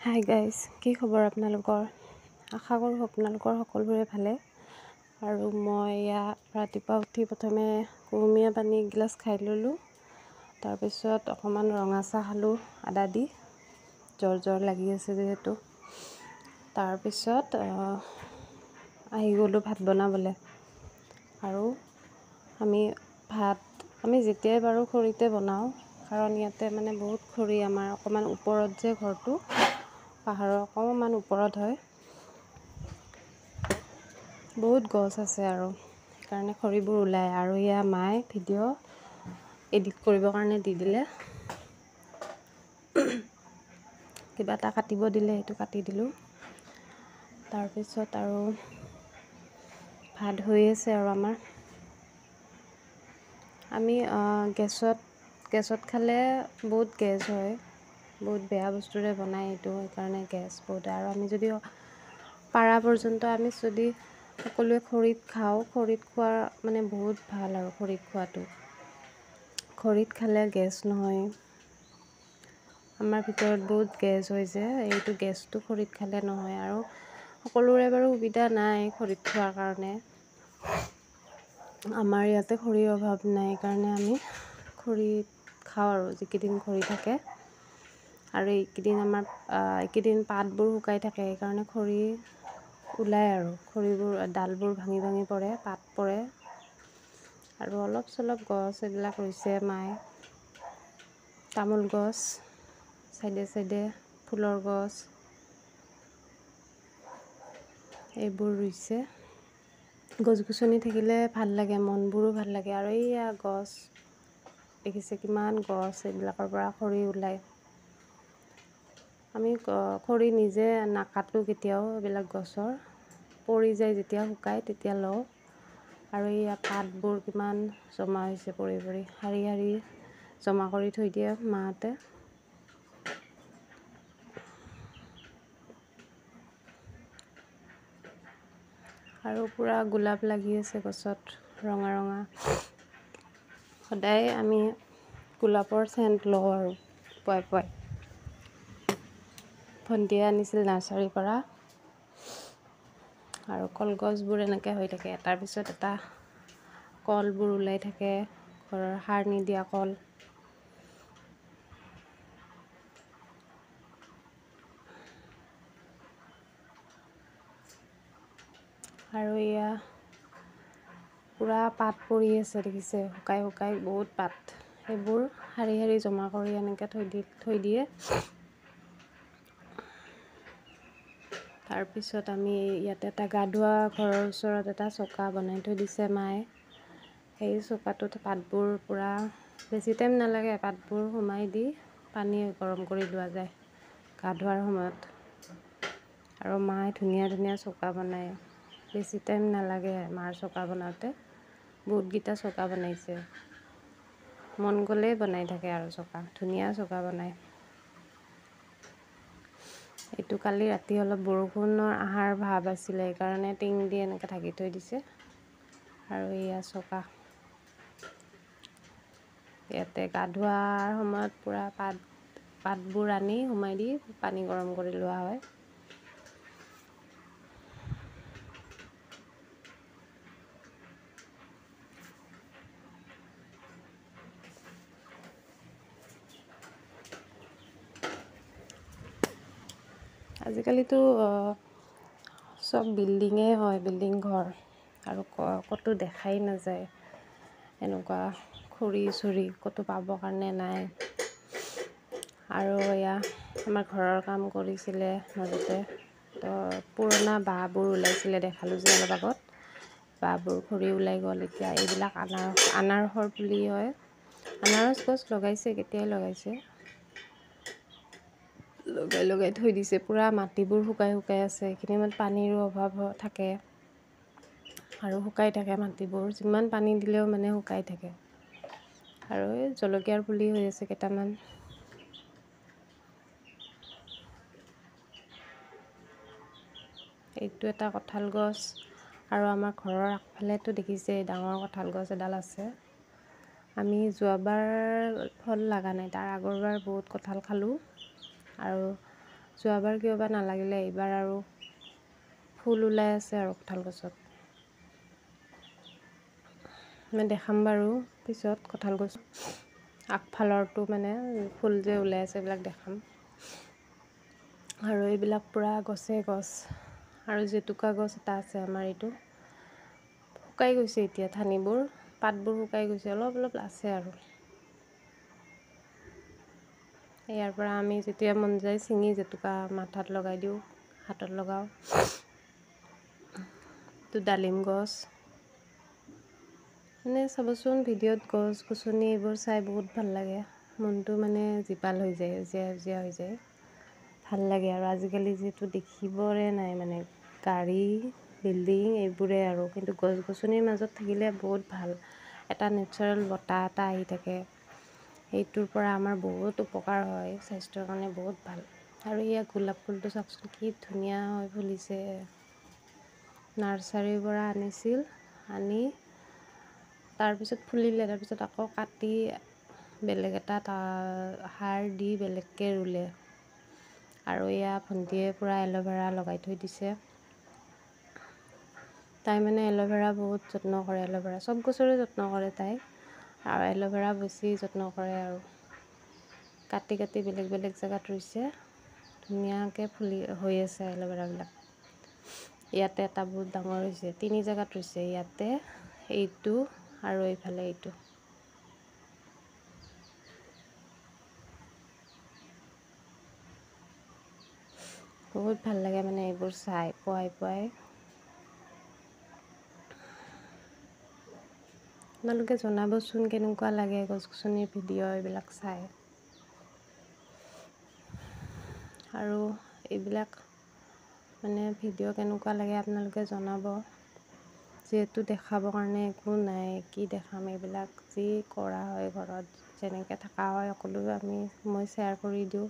Hi guys, কি খবৰ আপোনালোকৰ? আশা কৰোঁ আপোনালোকৰ সকলোৰে ভালে। আৰু মই ৰাতিপুৱা উঠি প্ৰথমে কুহুমীয়া পানী এগিলাচ খাই ল'লোঁ। তাৰপিছত অকণমান ৰঙা চাহ খালোঁ আদা দি, জ্বৰ লাগি আছে যিহেতু। তাৰপিছত আহি গ'লোঁ ভাত বনাবলৈ। আৰু আমি যেতিয়াই পাৰোঁ খৰিতে বনাওঁ, কাৰণ ইয়াতে মানে বহুত খৰি, আমাৰ অকণমান ওপৰত যে ঘৰটো, পাহাৰৰ অকণমান ওপৰত হয়, বহুত গছ আছে আৰু সেইকাৰণে খৰিবোৰ ওলায়। আৰু মায়ে ভিডিঅ' এডিট কৰিবৰ কাৰণে দি দিলে, কিবা এটা কাটিব দিলে, সেইটো কাটি দিলোঁ। তাৰপিছত আৰু ভাত হৈ আছে আৰু আমি গেছত খালে বহুত গেছ হয়, বহুত বেয়া বস্তুৰে বনায় এইটো, সেইকাৰণে গেছ বহুত। আৰু আমি যদি পাৰা পৰ্যন্ত আমি যদি সকলোৱে খৰিত খাওঁ, খৰিত খোৱা মানে বহুত ভাল। আৰু খৰিত খোৱাটো, খৰিত খালে গেছ নহয়। আমাৰ ভিতৰত বহুত গেছ হয় যে, এইটো গেছটো খৰিত খালে নহয়। আৰু সকলোৰে বাৰু সুবিধা নাই খৰিত খোৱাৰ কাৰণে। আমাৰ ইয়াতে খৰিৰ অভাৱ নাই, সেইকাৰণে আমি খৰিত খাওঁ আৰু যিকেইদিন খৰি থাকে। আৰু এইকেইদিন পাতবোৰ শুকাই থাকে, সেইকাৰণে খৰি ওলায় আৰু খৰিবোৰ, ডালবোৰ ভাঙি ভাঙি পৰে, পাত পৰে। আৰু অলপ চলপ গছ এইবিলাক ৰুইছে মায়ে, তামোল গছ, চাইডে চাইডে ফুলৰ গছ, এইবোৰ ৰুইছে। গছ গছনি থাকিলে ভাল লাগে, মনবোৰো ভাল লাগে। আৰু গছ দেখিছে কিমান গছ, এইবিলাকৰ পৰা খৰি ওলায়। আমি খৰি নিজে নাকাটো কেতিয়াও, এইবিলাক গছৰ পৰি যায় যেতিয়া, শুকায় তেতিয়া লওঁ। আৰু পাতবোৰ কিমান জমা হৈছে পৰি পৰি, শাৰী শাৰী জমা কৰি থৈ দিয়ে মাহঁতে। আৰু পূৰা গোলাপ লাগি আছে গছত, ৰঙা ৰঙা। সদায় আমি গোলাপৰ চেণ্ট লওঁ আৰু পুৱাই পুৱাই। ভণ্টিয়ে আনিছিল নাৰ্চাৰীৰ পৰা। আৰু কলগছবোৰ এনেকৈ হৈ থাকে, এটাৰ পিছত এটা কলবোৰ ওলাই থাকে, ঘৰৰ সাৰ নিদিয়া কল। আৰু পূৰা পাত পৰি আছে দেখিছে, শুকাই শুকাই বহুত পাত। সেইবোৰ শাৰী শাৰী জমা কৰি এনেকৈ থৈ দিয়ে। তাৰপিছত আমি ইয়াতে এটা গা ধোৱা ঘৰৰ ওচৰত এটা চৌকা বনাই থৈ দিছে মায়ে। সেই চৌকাটোত পাতবোৰ পূৰা বেছি টাইম নালাগে, পাতবোৰ সোমাই দি পানী গৰম কৰি লোৱা যায় গা ধোৱাৰ সময়ত। আৰু মায়ে ধুনীয়া ধুনীয়া চৌকা বনায়, বেছি টাইম নালাগে মাৰ চৌকা বনাওঁতে। বহুতকেইটা চৌকা বনাইছে, মন গ'লেই বনাই থাকে আৰু চৌকা, ধুনীয়া চৌকা বনায়। এইটো কালি ৰাতি অলপ বৰষুণৰ অহাৰ ভাৱ আছিলে, সেইকাৰণে টিং দি এনেকৈ ঢাকি থৈ দিছে। আৰু চৌকা, ইয়াতে গা ধোৱাৰ সময়ত পূৰা পাতবোৰ আনি সোমাই দি পানী গৰম কৰি লোৱা হয়। আজিকালিতো চব বিল্ডিঙেই হয়, বিল্ডিং ঘৰ, আৰু ক'তো দেখাই নাযায় এনেকুৱা খৰি চৰি, ক'তো পাবৰ কাৰণে নাই। আৰু আমাৰ ঘৰৰ কাম কৰিছিলে মাজতে, তো পুৰণা বাঁহবোৰ ওলাইছিলে, দেখালোঁ যে অলপ আগত, বাঁহবোৰ খৰি ওলাই গ'ল। এতিয়া এইবিলাক আনাৰসৰ পুলি হয়, আনাৰস গছ লগাইছে, কেতিয়াই লগাইছে, লগাই থৈ দিছে। পূৰা মাটিবোৰ শুকাই শুকাই আছে, এইখিনিত পানীৰো অভাৱ থাকে আৰু শুকাই থাকে মাটিবোৰ, যিমান পানী দিলেও মানে শুকাই থাকে। আৰু জলকীয়াৰ পুলি হৈ আছে কেইটামান। এইটো এটা কঁঠাল গছ। আৰু আমাৰ ঘৰৰ আগফালেতো দেখিছে ডাঙৰ কঁঠাল গছ এডাল আছে। আমি যোৱাবাৰ ফল লগা নাই, তাৰ আগৰবাৰ বহুত কঁঠাল খালোঁ। আৰু যোৱাবাৰ কিয় বা নালাগিলে, এইবাৰ আৰু ফুল ওলাই আছে আৰু কঁঠাল গছত। মই দেখাম বাৰু পিছত কঁঠাল গছ আগফালৰটো মানে ফুল যে ওলাই আছে এইবিলাক দেখাম। আৰু এইবিলাক পূৰা গছে গছ। আৰু জেতুকা গছ এটা আছে আমাৰ, এইটো শুকাই গৈছে এতিয়া, ঠানিবোৰ পাতবোৰ শুকাই গৈছে, অলপ অলপ আছে আৰু। ইয়াৰ পৰা আমি যেতিয়া মন যায় ছিঙি জেতুকা মাথাত লগাই দিওঁ, হাতত লগাওঁ। এইটো ডালিম গছ। মানে চাবচোন ভিডিঅ'ত গছ গছনি এইবোৰ চাই বহুত ভাল লাগে, মনটো মানে জীপাল হৈ যায়, সেউজীয়া সেউজীয়া হৈ যায়, ভাল লাগে। আৰু আজিকালি যিহেতু দেখিবৰে নাই মানে গাড়ী বিল্ডিং এইবোৰে আৰু, কিন্তু গছ গছনিৰ মাজত থাকিলে বহুত ভাল, এটা নেচাৰেল বতাহ এটা আহি থাকে, সেইটোৰ পৰা আমাৰ বহুত উপকাৰ হয়, স্বাস্থ্যৰ কাৰণে বহুত ভাল। আৰু ইয়াৰ গোলাপ ফুলটো চাওকচোন কি ধুনীয়া হৈ ফুলিছে। নাৰ্চাৰীৰ পৰা আনিছিল, আনি তাৰপিছত ফুলিলে, তাৰপিছত আকৌ কাটি বেলেগ এটা সাৰ দি বেলেগকৈ ৰুলে। আৰু এয়া ভণ্টিয়ে পূৰা এল'ভেৰা লগাই থৈ দিছে। তাই মানে এল'ভেৰা বহুত যত্ন কৰে, এল'ভেৰা চব গছৰে যত্ন কৰে তাই, আৰু এল'ভেৰা বেছি যত্ন কৰে আৰু। কাটি কাটি বেলেগ বেলেগ জেগাত ৰুইছে, ধুনীয়াকৈ হৈ আছে এল'ভেৰাবিলাক। ইয়াতে এটা বহুত ডাঙৰ হৈছে, 3 জেগাত ৰুইছে, ইয়াতে এইটো আৰু এইফালে এইটো। বহুত ভাল লাগে মানে এইবোৰ চাই, পুৱাই পুৱাই। আপোনালোকে জনাবচোন কেনেকুৱা লাগে গছ গছনিৰ ভিডিঅ' এইবিলাক চাই। আৰু এইবিলাক মানে ভিডিঅ' কেনেকুৱা লাগে আপোনালোকে জনাব। যিহেতু দেখাবৰ কাৰণে একো নাই, কি দেখাম, এইবিলাক যি কৰা হয় ঘৰত, যেনেকৈ থকা হয় সকলো মই শ্বেয়াৰ কৰি দিওঁ।